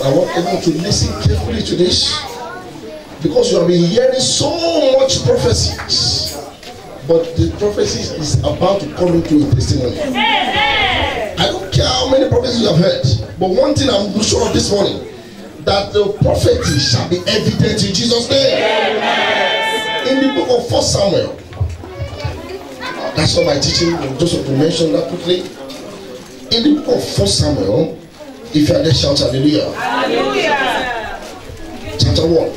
I want everyone to listen carefully to this, because you have been hearing so much prophecies, but the prophecy is about to come into a testimony. I don't care how many prophecies you have heard, but one thing I'm sure of this morning, that the prophecy shall be evident in Jesus' name. In the book of 1 Samuel, that's not my teaching, I just want to mention that quickly. In the book of 1 Samuel, if you are there, shout hallelujah. Hallelujah. Chapter 1,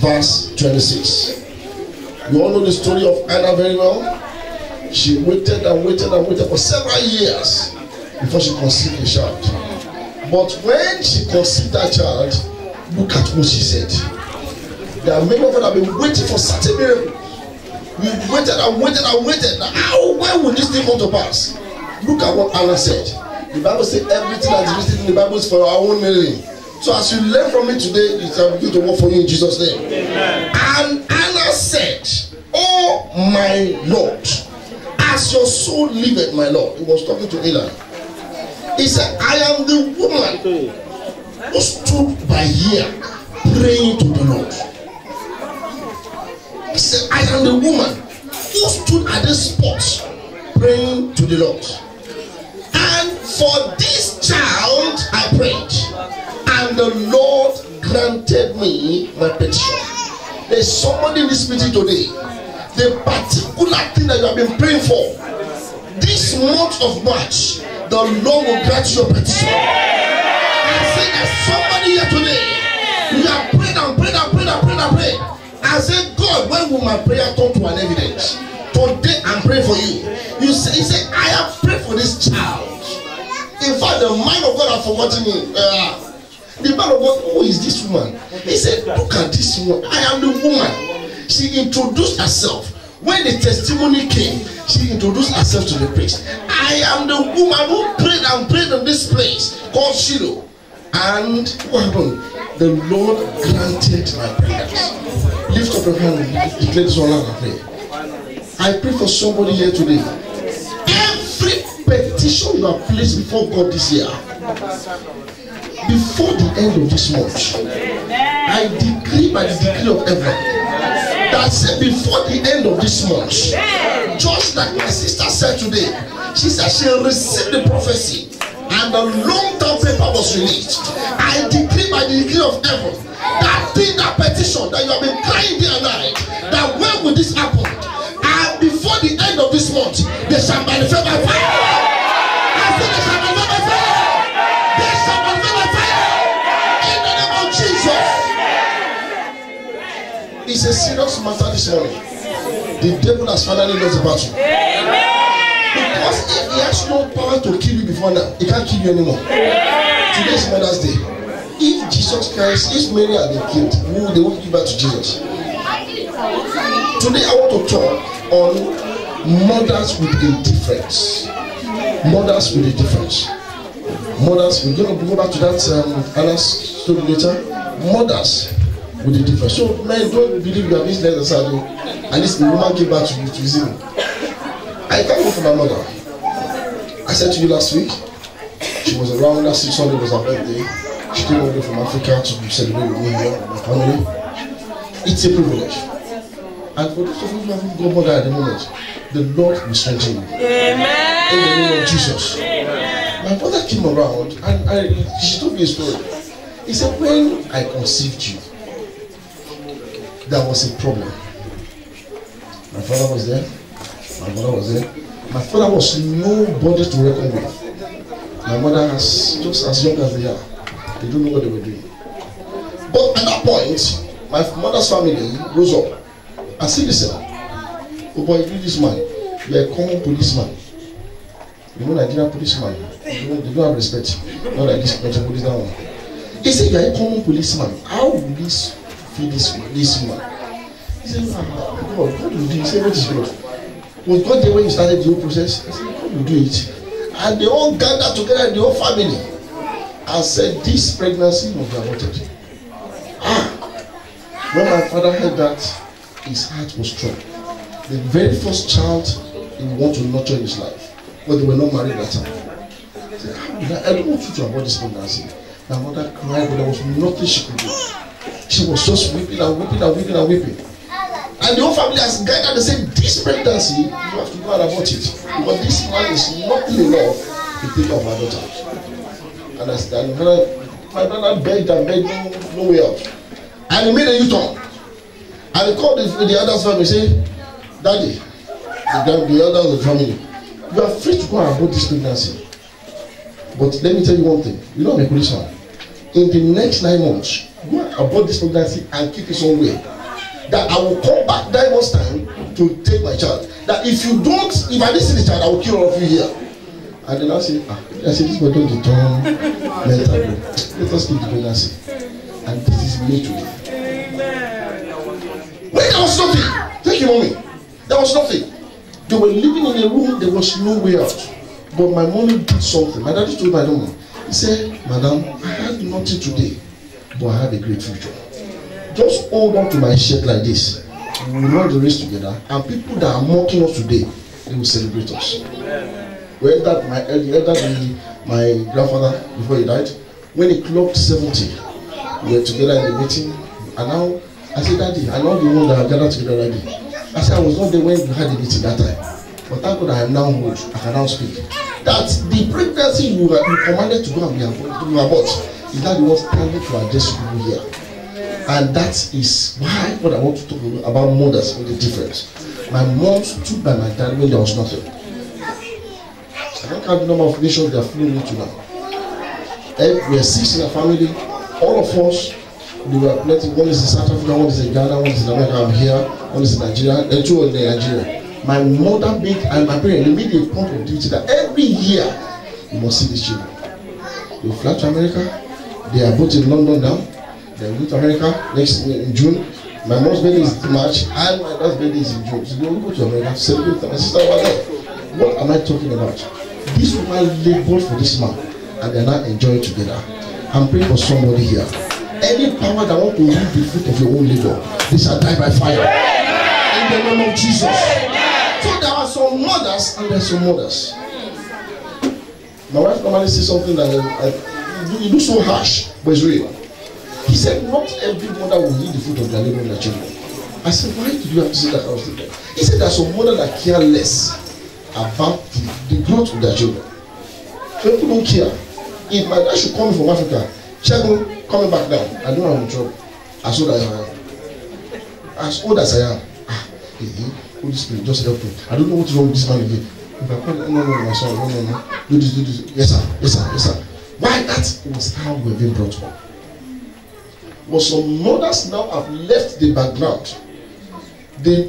verse 26. You all know the story of Anna very well. She waited and waited and waited for several years before she conceived a child. But when she conceived that child, look at what she said. There are many of us that have been waiting for certain miracles. We waited and waited and waited. Now, when will this thing come to pass? Look at what Anna said. The Bible says everything that is written in the Bible is for our own meaning. So as you learn from it today, it shall begin to work for you in Jesus' name. Amen. And Anna said, "Oh my Lord, as your soul liveth, my Lord." He was talking to Eli. He said, "I am the woman who stood by here praying to the Lord." He said, "I am the woman who stood at this spot praying to the Lord. And for this child I prayed, and the Lord granted me my petition." There's somebody in this meeting today. The particular thing that you have been praying for, this month of March, the Lord will grant you your petition. I say there's somebody here today. You have prayed and prayed and prayed and prayed and prayed. I said, "God, when will my prayer turn to an evidence?" Today I'm praying for you. He said, "I have prayed for this child." In fact, the mind of God has forgotten me. The man of God, who is this woman? He said, "Look at this woman. I am the woman." She introduced herself. When the testimony came, she introduced herself to the priest. "I am the woman who prayed and prayed in this place called Shiloh." And what happened? The Lord granted my prayers. Lift up your hand and declare this one loud and pray. I pray for somebody here today. Every petition you have placed before God this year, before the end of this month, I decree by the decree of heaven that said before the end of this month, just like my sister said today, she said she received the prophecy and the long-term paper was released. I decree by the decree of heaven that thing, that petition that you have been crying day and night, that when will this happen? And before the end of this month, they shall manifest by fire. I said they shall manifest by fire. They shall manifest by fire. In the name of Jesus. It's a serious matter this morning. The devil has finally lost the battle. Because if he has no power to kill you before now, he can't kill you anymore. Today is Mother's Day. If Jesus Christ, if Mary had been killed, they won't give back to Jesus. Today I want to talk on mothers with a difference. Mothers with a difference. Mothers, we're going to go back to that Anna's story later. Mothers with a difference. So men, don't believe you have this letter aside. At least the woman came back to visit me. I can't go for my mother. I said to you last week, she was around last 600 was her birthday. She came over from Africa to celebrate with me here with my family. It's a privilege. And for those of you who haven't got mother at the moment, the Lord will strengthen you. Amen. In the name of Jesus. Amen. My brother came around and she told me a story. He said, when I conceived you, there was a problem. My father was there. My mother was there. My father was nobody to reckon with. My mother was just as young as they are. They don't know what they were doing. But at that point, my mother's family rose up and said, "Listen, oh boy, you this man, you are a common policeman. You know Nigerian policeman, they don't have respect. Not like this police that one." He said, "You are a common policeman. How will this feed this man?" He said, "God, what do you do?" He said, "What is God? Was God there when you started the whole process?" I said, "God will do it." And they all gathered together, the whole family, and said, "This pregnancy must be aborted." When my father heard that, his heart was struck. The very first child he wanted to nurture in his life, but they were not married at that time. He said, "I don't want you to abort this pregnancy. My mother cried, but there was nothing she could do. She was just weeping and weeping and weeping and weeping. And the whole family has guided and said, this pregnancy, you have to go and abort it. Because this man is nothing enough to take care of my daughter. And I said, my brother begged and begged, no way out. And he made a U-turn. And he called the others family and said, Daddy, the elders of the family, you are free to go and abort this pregnancy. But let me tell you one thing. You know I'm a policeman. In the next 9 months, go and abort this pregnancy and keep it somewhere. That I will come back 9 months' time to take my child. That if you don't, if I didn't see the child, I will kill all of you here. And then I say, this boy don't turn mental. Let us keep the pregnancy. And this is me today. When there was nothing, thank you, mommy. There was nothing. They were living in a room, there was no way out. But my mommy did something. My daddy told my mom, he said, Madam, I had nothing today, but I have a great future. Just hold on to my shirt like this. We will run the race together, and people that are mocking us today, they will celebrate us. We entered my grandfather before he died. When he clocked 70, we were together in a meeting, and now I said, Daddy, I know the one that have gathered together already. I said, I was not there when we had the meeting that time. But thank God I am now old, I can now speak. That the pregnancy you commanded to go and be abort is not the one standing to address people here. And that is why what I want to talk about mothers with the difference. My mom stood by my dad when there was nothing. I don't count the number of nations they are flew into now. We are 6 in a family, all of us. They were plenty. One is in South Africa, one is in Ghana, one is in America. I'm here, one is in Nigeria, and 2 in Nigeria. My mother made and my parents they made a point of duty that every year you must see these children. They will fly to America. They are both in London now. They will go to America next in June. My mom's birthday is in March, and my dad's birthday is in June. So they will go to America to celebrate my sister over there. What am I talking about? This woman labored for this man, and they are now enjoying together. I'm praying for somebody here. Any power that want to reap the fruit of your own labor, they shall die by fire. In the name of Jesus. So there are some mothers and there are some mothers. My wife normally says something that you do so harsh, but it's real. He said, not every mother will eat the fruit of their labor in their children. I said, why did you have to say that kind of thing? He said, there are some mothers that care less about the growth of their children. So people don't care. If my dad should come from Africa, Shagun coming back now, I know I'm in trouble. As old as I am. As old as I am. Holy Spirit, just help me. I don't know what's wrong with this man again. If I call no, my son, no. Do this. Yes, sir. Why? That was how we've been brought up. But some mothers now have left the background.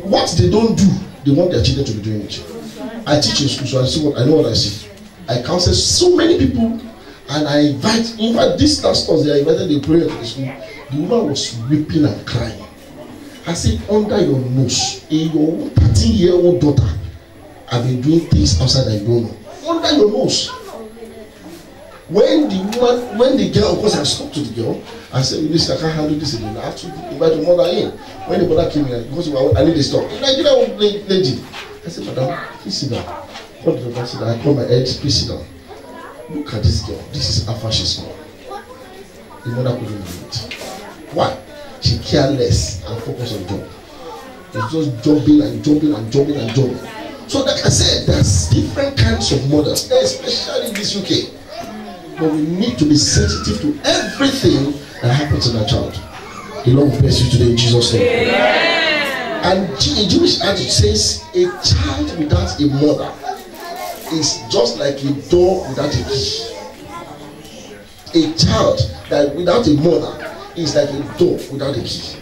What they don't do, they want their children to be doing it. I teach in school, so I know what I see. I counsel so many people, and I invite. In fact, this last Thursday, I invited the prayer to the school. The woman was weeping and crying. I said, under your nose, your 13-year-old daughter have been doing things outside that you don't know. Under your nose. When the girl, of course, I spoke to the girl, I said, listen, I can't handle this again. I have to invite your mother in. When the mother came in, because I need to stop. The Nigerian lady. I said, Madam, please sit down. What did I say? I called my head, please sit down. Look at this girl. This is how far she's gone. The mother couldn't do it. Why? She cared less and focused on job. It's just jumping. So like I said, there's different kinds of mothers, especially in this UK. But we need to be sensitive to everything that happens in our child. The Lord will bless you today in Jesus' name. Yeah. And in Jewish adage says, a child without a mother is just like a door without a key. A child that without a mother is like a door without a key.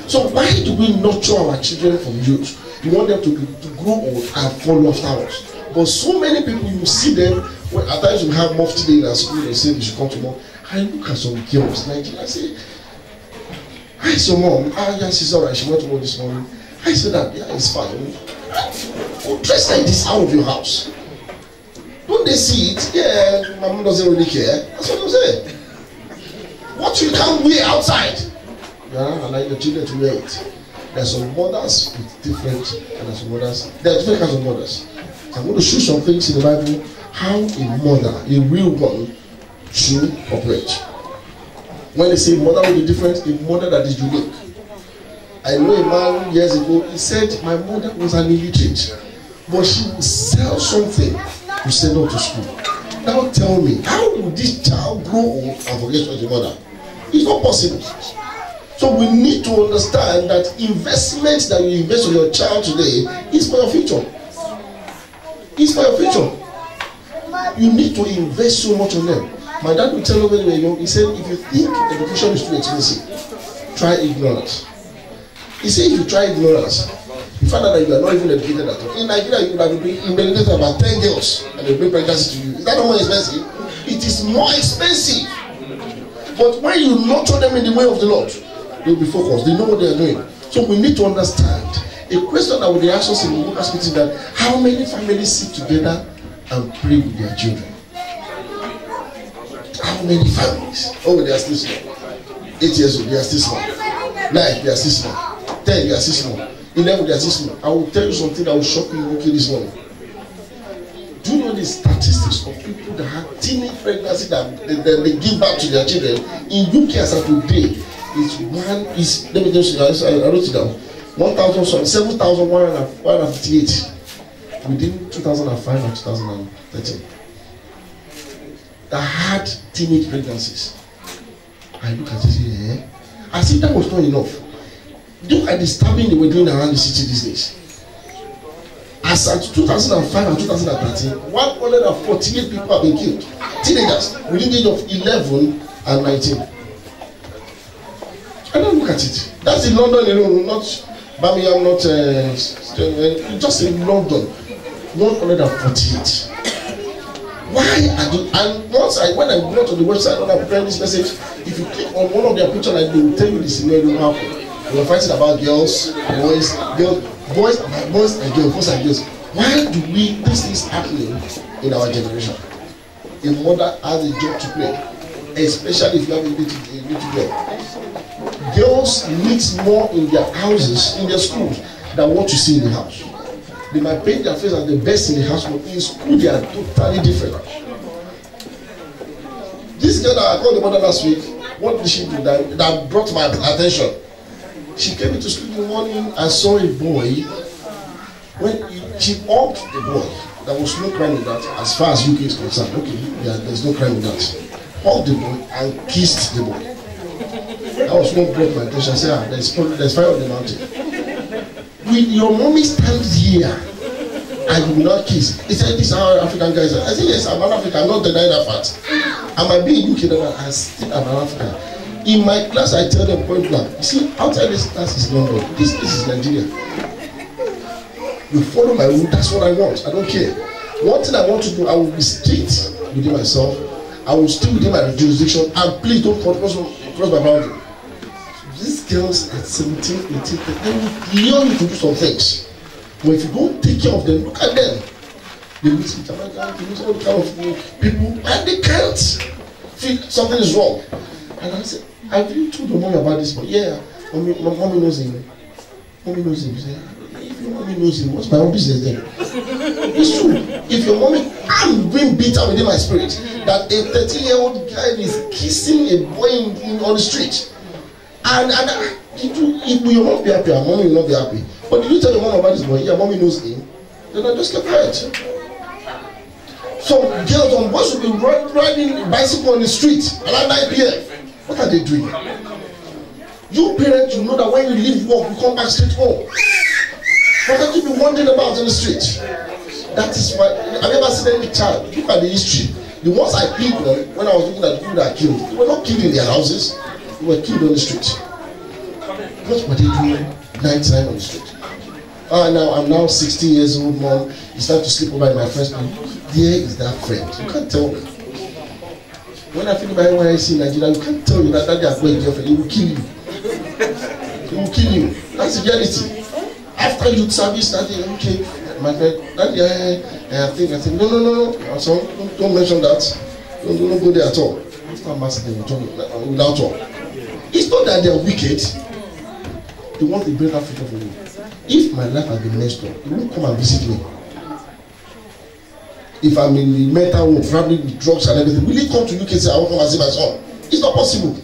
So why do we nurture our children from youth? We want them to grow old and follow after us. But so many people, you see them, when at times we have mufti day in school, they say they should come tomorrow. I look at some girls, Nigeria, I say, hi, is your mom? Yes, she's alright, she went to work this morning. I said that, yeah, it's fine. Dress like this out of your house. Don't they see it? Yeah, my mom doesn't really care. That's what I'm saying. What you can't wear outside, yeah, I like the children to wear it. There's some mothers with different, and there's some mothers. There are different kinds of mothers. So I'm going to show some things in the Bible how a mother, a real one, should operate. When they say mother with a difference, a mother that is unique. I know a man years ago, he said my mother was an illiterate, but she would sell something to send her to school. Now tell me, how would this child grow old and forget such a mother? It's not possible. So we need to understand that investment that you invest in your child today is for your future. It's for your future. You need to invest so much on them. My dad would tell me when we were young, he said, if you think education is too expensive, try ignorance. He said, if you try ignorance, you find out that you are not even educated at all. In Nigeria, you could have been impregnated about 10 girls and they bring pregnancy to you. Is that not more expensive? It is more expensive. But when you nurture them in the way of the Lord, they will be focused. They know what they are doing. So we need to understand. A question that would ask us in the workers' meeting that how many families sit together and pray with their children? How many families? Oh, they are still small. 8 years old, they are still small. 9, they are still small. 10, they are still small. 11, they are still small. I will tell you something that will shock you okay this morning. Do you know the statistics of people that have teenage pregnancy that they give back to their children in UK as of today? Let me tell you, I wrote it down. 7,158 within 2005 and 2013 that had teenage pregnancies. I look at it and say, as if that was not enough. Look at the stabbing they were doing around the city these days. As at 2005 and 2013, 148 people have been killed. Teenagers within the age of 11 and 19. I don't look at it. That's in London alone, not Birmingham, not just in London. 148. Why are you? And when I go to the website when I prepare this message, if you click on one of their pictures, like they will tell you the scenario happen. They were fighting about girls, boys and girls, boys and girls. Why do this is happening in our generation? A mother has a job to play, especially if you have a little girl. Girls need more in their houses, in their schools, than what you see in the house. They might paint their face as the best in the house, but in school they are totally different. This girl that I called the mother last week, what did she do that brought my attention? She came into school in the morning and saw a boy. When she hugged the boy, there was no crime in that as far as UK is concerned. Okay, there's no crime in that. Hugged the boy and kissed the boy. That was what brought my attention. I said, there's fire on the mountain. Will your mommy stand here and you will not kiss? He said, this is how African guys are. I said, yes, I'm an African, I'm not denying that fact. I might be in UK, but I still am an African. In my class, I tell them point blank, you see, outside this class is London, this is Nigeria. You follow my rule, that's what I want, I don't care. One thing I want to do, I will be strict within myself, I will stay within my jurisdiction, and please don't cross my boundary. These girls at 17, 18, they will learn you to do some things. But if you don't take care of them, look at them. They meet with Jamaica, they meet all kind of people, and they can't feel something is wrong. And I said, have you told your mommy about this? But yeah, mommy knows him. Mommy knows him. You say, if your mommy knows him, what's my own business then? It's true. If your mommy, I'm being bitter within my spirit that a 13-year-old guy is kissing a boy on the street. And if your mom be happy, mommy will not be happy. But did you tell your mom about this boy? Yeah, mommy knows him. Then I just kept quiet. Some girls on boys will be riding a bicycle on the street around 9 p.m. What are they doing? You parents, you know that when you leave work, you come back straight home. What can you be wondering about in the street? That is why I've never seen any child. Look at the history. The ones I killed when I was looking at the people that are killed, they were not killed in their houses. They were killed on the street. What were they doing night time on the street? I'm now 16 years old, mom. It's time to sleep over in my friend's house. There is that friend. You can't tell me. When I finish my NYSC in Nigeria, you can't tell you that they are going to girlfriend. He will kill you. He will kill you. That's the reality. After youth service, that day, okay, my friend, that day, I think, no. So, don't mention that. Don't go there at all. After mass, they will talk without all. It's not that they are wicked. They want a better future for you. If my life has been messed up, you won't come and visit me. If I'm in the mental home, probably with drugs and everything, will he come to UK and say, I want to come and see my son? It's not possible.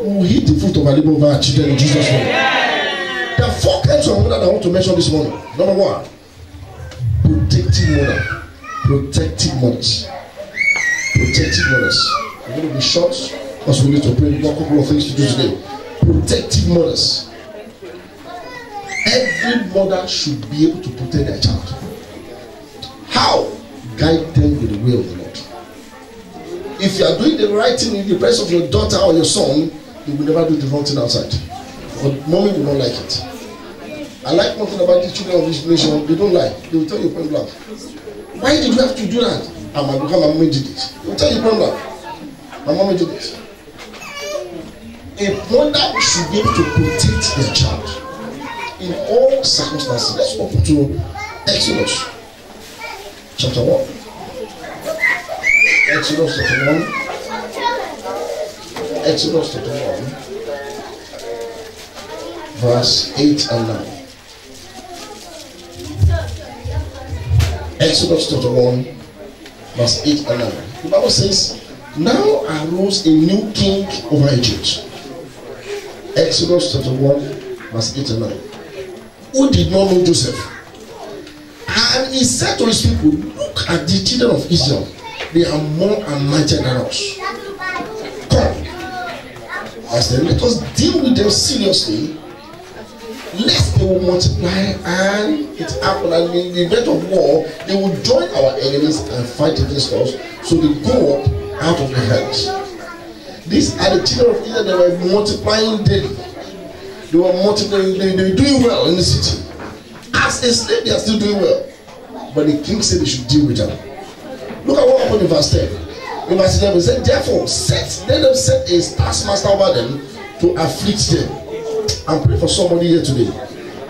We will eat the fruit of our labor over our children in Jesus' name. There are 4 kinds of mother that I want to mention this morning. Number 1, protective mother. Protective mothers. Protective mothers. We're going to be short because we need to pray. We've got a couple of things to do today. Protective mothers. Every mother should be able to protect their child. How? Guide them with the way of the Lord. If you are doing the right thing in the presence of your daughter or your son, you will never do the wrong thing outside. But mommy will not like it. I like one thing about the children of this nation. They don't like. They will tell you point blank. Why did you have to do that? Because my mommy did it. They will tell you point blank. My mommy did it. A mother should be able to protect their child in all circumstances. Let's open to Exodus chapter 1. Exodus chapter 1. Exodus chapter 1. Verse 8 and 9. Exodus chapter 1. Verse 8 and 9. The Bible says, now arose a new king over Egypt. Exodus chapter 1. Verse 8 and 9. Who did not know Joseph. And he said to his people, look at the children of Israel. They are more and mightier than us. Come. I said, let us deal with them seriously, lest they will multiply and it happen. And in the event of war, they will join our enemies and fight against us. So they go up out of their hands. These are the children of Israel. They were multiplying daily. They were multiplying. They were doing well in the city. As a slave, they are still doing well. But the king said they should deal with them. Look at what happened in verse 10. In verse 11, it said, therefore, let them set a taskmaster over them to afflict them. And pray for somebody here today.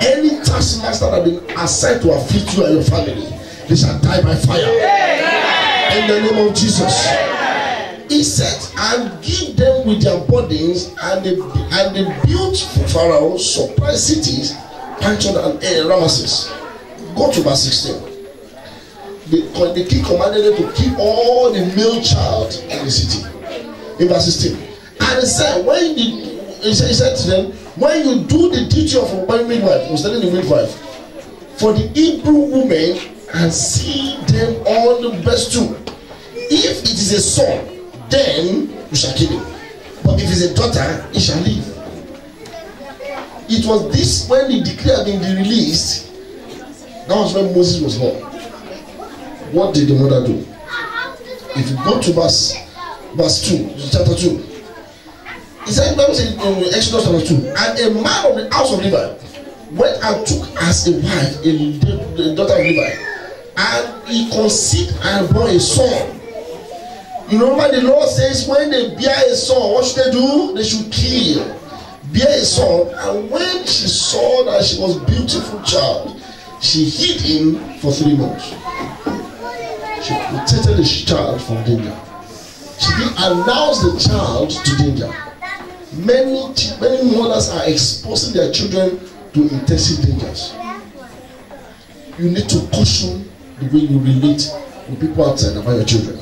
Any taskmaster that has been assigned to afflict you and your family, they shall die by fire. In the name of Jesus. He said, and give them with their burdens, and they built for Pharaoh surprise cities, Panchon and Ramesses. Go to verse 16. The king commanded them to keep all the male child in the city. In verse 16. And he said, he said to them, when you do the duty of a midwife, he was telling the midwife, for the Hebrew women, and see them on the breast too. If it is a son, then you shall kill him. But if it's a daughter, he shall live. It was this when the decree had been released. That was when Moses was born. What did the mother do? If you go to verse 2, chapter 2, it said, Bible said in Exodus chapter 2, and a man of the house of Levi went and took as a wife the daughter of Levi, and he conceived and bore a son. You know what the Lord says, when they bear a son, what should they do? They should kill. Bear a son, and when she saw that she was a beautiful child, she hid him for 3 months. She protected the child from danger. She didn't announce the child to danger. Many mothers are exposing their children to intensive dangers. You need to caution the way you relate with people outside about your children.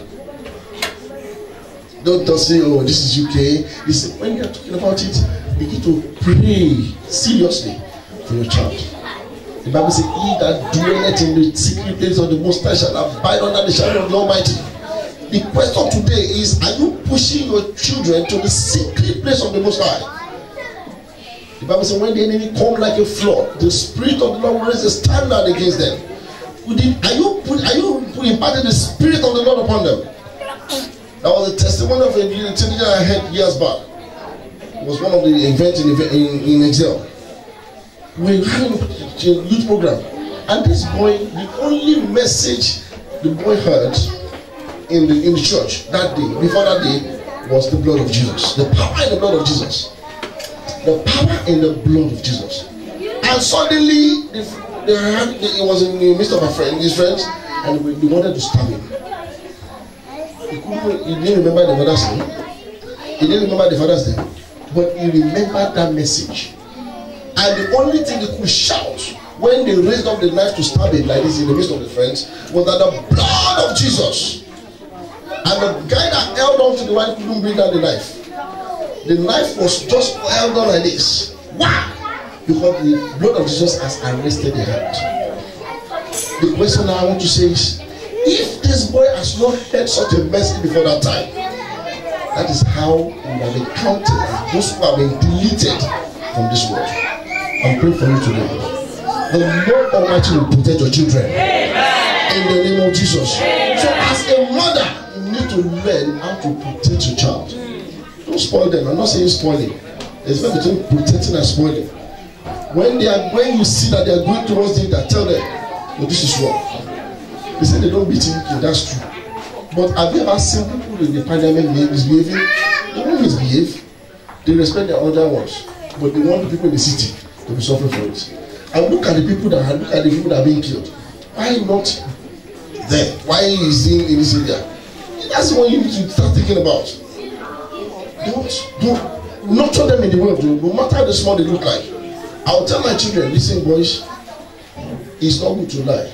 Don't just say, oh, this is UK. You say, when you are talking about it, begin to pray seriously for your child. The Bible says, he that dwelleth in the secret place of the Most High shall abide under the shadow of the Almighty. The question today is, are you pushing your children to the secret place of the Most High? The Bible says, when the enemy come like a flood, the Spirit of the Lord will raise a standard against them. Are you imparting the Spirit of the Lord upon them? That was a testimony of a teenager I had years back. It was one of the events in Excel. We were having a youth program, and this boy, the only message the boy heard in the church that day, before that day, was the blood of Jesus. The power in the blood of Jesus. The power in the blood of Jesus. And suddenly, it was in the midst of his friends, and they wanted to stab him. He didn't remember the mother's name. He didn't remember the father's name. But he remembered that message. And the only thing he could shout when they raised up the knife to stab him like this in the midst of the friends was that the blood of Jesus. And the guy that held on to the wife couldn't bring down the knife. The knife was just held on like this. Why? Because the blood of Jesus has arrested the hand. The question I want to say is, if this boy has not heard such a message before that time, that is how we have been counted as those who have been deleted from this world. I'm praying for you today. The Lord Almighty will protect your children. In the name of Jesus. So as a mother, you need to learn how to protect your child. Don't spoil them. I'm not saying spoiling. There's a difference between protecting and spoiling. When you see that they are going towards it, tell them, "No, this is wrong." They say they don't beat him. Okay, that's true. But have you ever seen people in the parliament misbehaving? They don't misbehave. They respect their other ones, but they want the people in the city to be suffering for it. And look at the people that are being killed. Why not them? Why is he in this area? That's the one you need to start thinking about. Don't nurture them in the way of God, no matter how small they look like. I'll tell my children, listen, boys, it's not good to lie.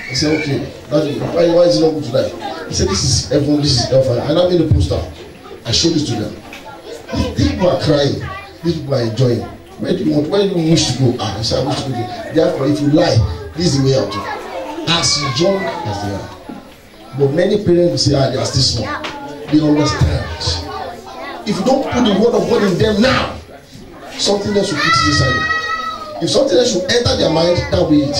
I say, okay, why is it not good to lie? He said, this is heaven, this is hellfire. And I made a poster. I showed it to them. These people are crying. These people are enjoying. Where do you wish to go? I said, I wish to go there. Therefore, if you lie, this is the way out. As young as they are. But many parents will say, they are still small. They understand. If you don't put the word of God in them now, something else will put it inside them. If something else should enter their mind, that will be it.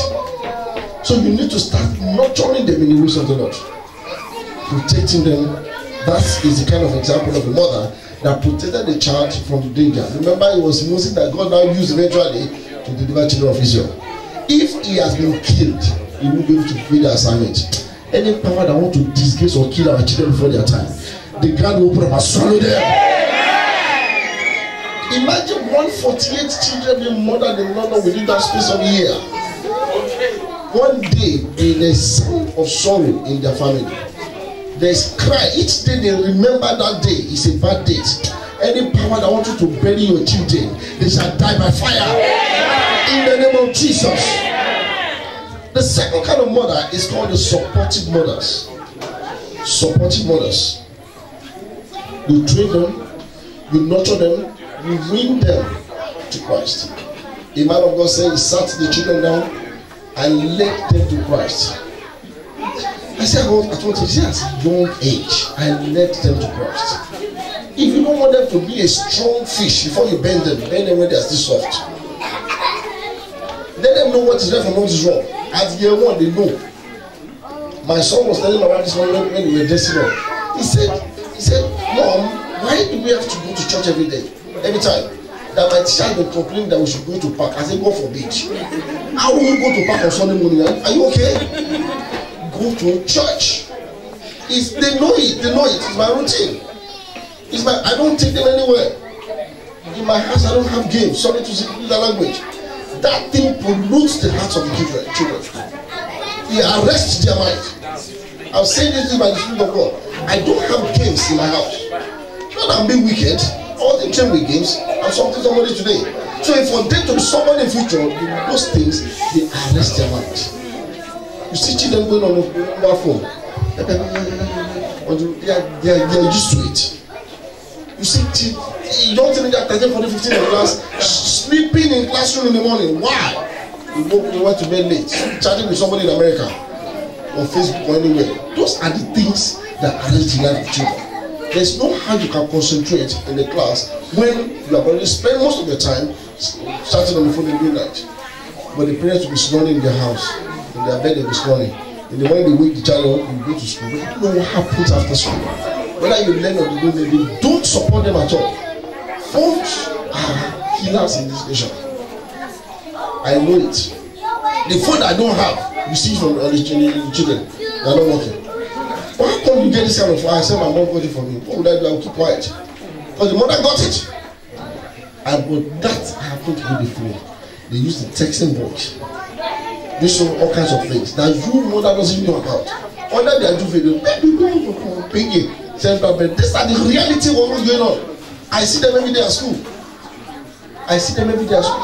So you need to start nurturing them in the ways of the Lord. Protecting them. That is the kind of example of a mother that protected the child from the danger. Remember, it was Moses that God now used eventually to deliver children of Israel. If he has been killed, he will be able to fulfill the assignment. Any power that want to disgrace or kill our children before their time, the ground will open up and swallow them. Imagine 148 children being murdered in London within that space of a year. One day, there is sound of sorrow in their family. There's cry. Each day they remember that day. It's a bad day. Any power that wants you to bury your children, they shall die by fire. In the name of Jesus. The second kind of mother is called the supportive mothers. Supportive mothers. You train them, you nurture them, you bring them to Christ. A man of God said he sat the children down and led them to Christ. I said, I want to say at a young age, I led them to Christ. If you don't want them to be a strong fish before you bend them when they are still soft. Let them know what is right and what is wrong. At year one, they know. My son was telling my wife this morning when we were dressing up. He said, Mom, why do we have to go to church every day? Every time? That my child will complain that we should go to park. I said, go for beach. How will you go to park on Sunday morning? Are you okay? Go to church. They know it. It's my routine. I don't take them anywhere. In my house, I don't have games. Sorry to use that language. That thing pollutes the hearts of the children. It arrests their mind. I've said this by the Spirit of God. I don't have games in my house. Not I'm being wicked. All the train with games. I'm somebody today. So if for them to be somebody in the future, those things, they arrest their mind. You see children going on mobile phone. They are used to it. You see you don't tell me that 13, 14, 15 in class, sleeping in classroom in the morning. Why? You went to bed late, chatting with somebody in America, on Facebook or anywhere. Those are the things that arrest the life of children. There's no how you can concentrate in the class when you are going to spend most of your time chatting on the phone in the midnight. But the parents will be snoring in their house. In their bed, they'll be snoring. And then when they wake the child up, you go to school. But you don't know what happens after school. Whether you learn or you don't, they don't support them at all. Phones are killers in this nation. I know it. The phone I don't have, you see from the children, they are not working. But how come you get this kind of phone? I said my mom got it for me. What would I do? I will keep quiet. Because the mother got it. But that happened with the phone. They use the texting voice. They show all kinds of things that you mother doesn't know about. Under their video, baby, but these are the reality of what's going on. I see them every day at school.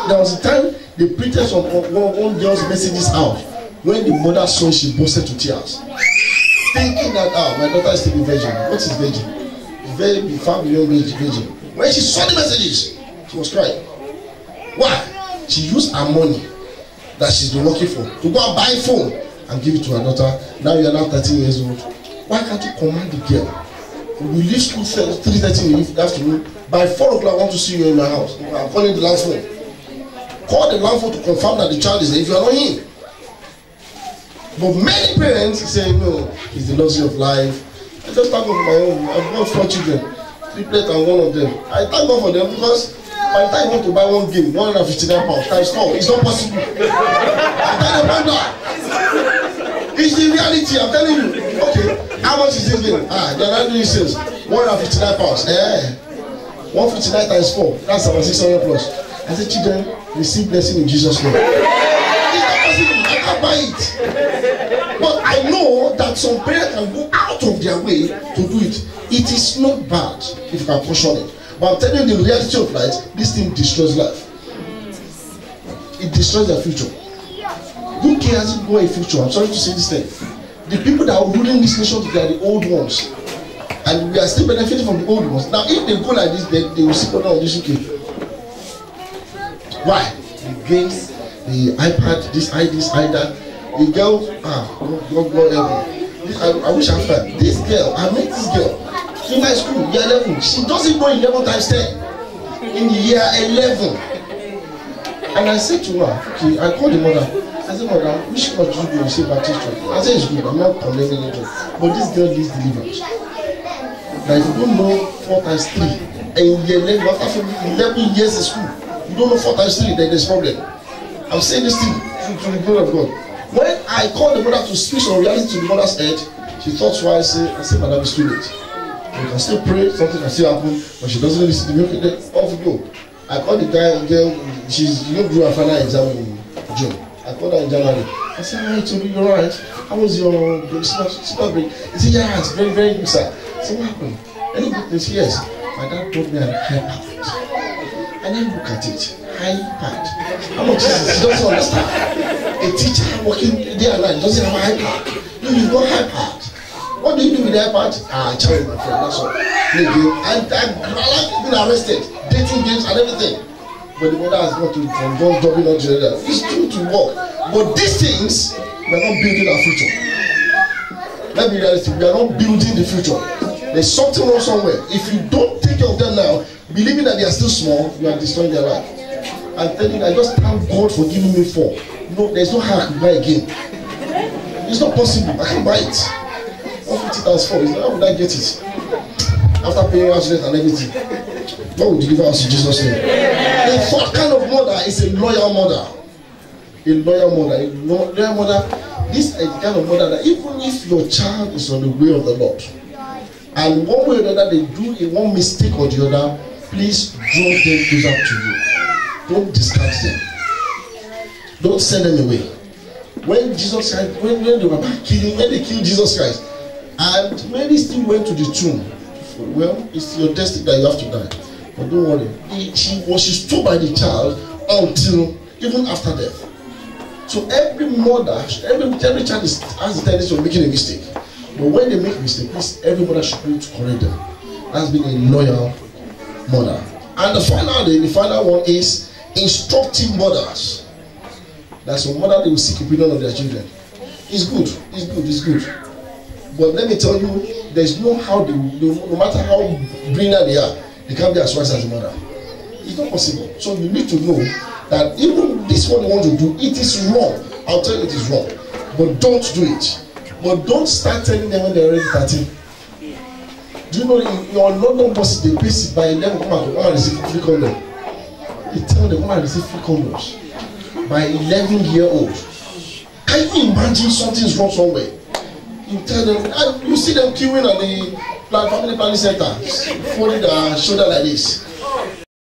There was a time they printed some one girl's messages out. When the mother saw, she busted to tears, thinking that my daughter is still a virgin. What is virgin? very young virgin. When she saw the messages, she was crying. Why? She used her money that she's been working for to go and buy a phone and give it to her daughter. Now you are now 13 years old. Why can't you command the girl? We leave school 3:30 in the afternoon. By 4 o'clock, I want to see you in my house. I'm calling the land phone. Call the land phone to confirm that the child is there if you are not him. But many parents say, no, it's the luxury of life. I just thank God for my own. I've got 4 children, 3plets and one of them. I thank God for them because by the time you want to buy one game, £159 times 4, it's not possible. I'm telling you that. It's the reality, I'm telling you. Okay, how much is this game? They're not doing sales. £159. 159 times 4, that's about 600 plus. I said, children, receive blessing in Jesus' name. It's not possible, I can't buy it. But I know that some parents can go out of their way to do it. It is not bad if you can caution it. But I'm telling you the reality of life, this thing destroys life. It destroys their future. UK hasn't got a future. I'm sorry to say this thing. The people that are ruling this nation, they are the old ones. And we are still benefiting from the old ones. Now, if they go like this, they will see down on this UK. Why? The games, the iPad, this, that. The girl, God help me. I wish I found this girl. I met this girl in my school, year 11. She doesn't know 11 times 10 in the year 11. And I said to her, okay, I called the mother. I said, mother, which church do you go? She said, Baptist church. I said, it's good. I'm not condemning it. But this girl needs deliverance. Now, if you don't know 4 times 3, and in year 11, after 11 years in school, you don't know 4 times 3, then there's a problem. I'm saying this thing to the glory of God. When I called the mother to speak some reality to the mother's head, she thought twice. I said, madam, it's too late. You can still pray, something can still happen, but she doesn't listen to me. Okay, then off we go. I called the girl, she's do her final exam in June. I called her in January. I said, hi, Toby, you're right. How was your break? She said, yeah, it's very, very good, sir. I said, what happened? Any good news? Yes. My dad told me I had iPad. I didn't look at it. iPad. How much is it? She doesn't understand. A teacher working day and night doesn't have an iPad. No, you've got iPad. What do you do with the iPad? Child, my friend, that's all. And I like being arrested, dating games and everything. But the mother has got to from one jobbing on to the other. It's true to work. But these things, we are not building our future. Let me be realistic, we are not building the future. There's something wrong somewhere. If you don't take care of them now, believing that they are still small, you are destroying their life. I'm telling you, I just thank God for giving me 4. No, there's no how I can buy again. It's not possible. I can buy it. 150 times 4. How would I get it? After paying house rent and everything. God will deliver us in Jesus' name. The 4th kind of mother is a loyal mother. A loyal mother. A loyal mother. This is the kind of mother that even if your child is on the way of the Lord, and one way or the other they do a one mistake or the other, please draw them closer to you. Don't discard them. Don't send them away. When Jesus Christ, when they were killing, when they killed Jesus Christ, and Mary still went to the tomb. Well, it's your destiny that you have to die. But don't worry. She stood by the child until even after death. So every mother, every child has the tendency of making a mistake. But when they make mistakes, every mother should be to correct them. That's been a loyal mother. And the final one is instructive mothers. That's some mother, they will seek opinion of their children. It's good. But let me tell you, there's no how they, no matter how brilliant they are, they can't be as wise as a mother. It's not possible. So you need to know that even this what they want to do, it is wrong. I'll tell you it is wrong. But don't do it. But don't start telling them when they're already 13. Do you know your London bosses, they pay it by 11 come and receive free condoms. They tell them come and receive free condoms by 11-year-old. Can you imagine something's wrong somewhere? You tell them, and you see them queuing at the family planning center, folding their shoulder like this.